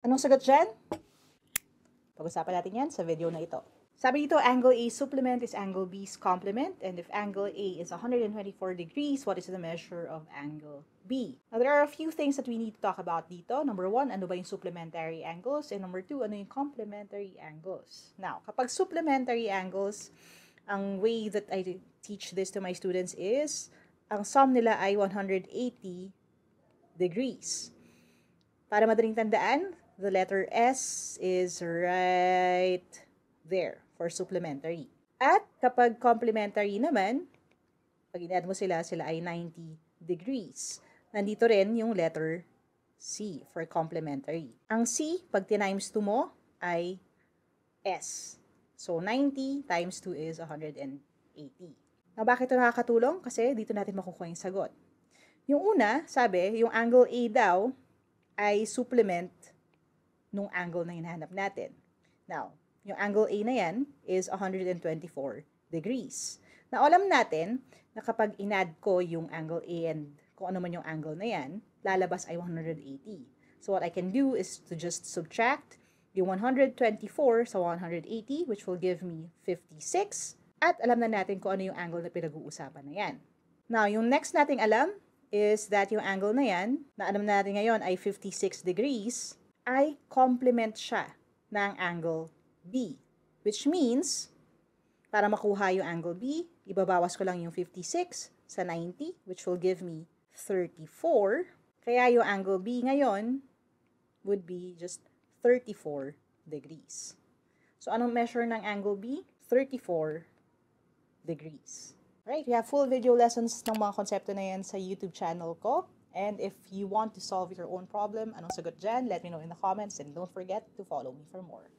Anong sagot dyan? Pag-usapan natin yan sa video na ito. Sabi dito, angle A supplement is angle B's complement. And if angle A is 124 degrees, what is the measure of angle B? Now, there are a few things that we need to talk about dito. Number one, ano ba yung supplementary angles? And number two, ano yung complementary angles? Now, kapag supplementary angles, ang way that I teach this to my students is, ang sum nila ay 180 degrees. Para madaling tandaan, the letter S is right there for supplementary. At kapag complementary naman, pag in-add mo sila ay 90 degrees. Nandito rin yung letter C for complementary. Ang C, pag tinimes 2 mo, ay S. So, 90 times 2 is 180. Now, bakit ito nakakatulong? Kasi dito natin makukuha yung sagot. Yung una, sabi, yung angle A daw ay supplement nung angle na hinahanap natin. Now, yung angle A na yan is 124 degrees. Now, alam natin na kapag in-add ko yung angle A and kung ano man yung angle na yan, lalabas ay 180. So, what I can do is to just subtract yung 124 sa 180, which will give me 56. At alam na natin kung ano yung angle na pinag-uusapan na yan. Now, yung next nating alam is that yung angle na yan, na alam natin ngayon ay 56 degrees, ay complement siya ng angle B. Which means, para makuha yung angle B, ibabawas ko lang yung 56 sa 90, which will give me 34. Kaya yung angle B ngayon would be just 34 degrees. So, anong measure ng angle B? 34 degrees. Right, we have full video lessons ng mga konsepto na yan sa YouTube channel ko. And if you want to solve your own problem, anong sagot dyan? Let me know in the comments and don't forget to follow me for more.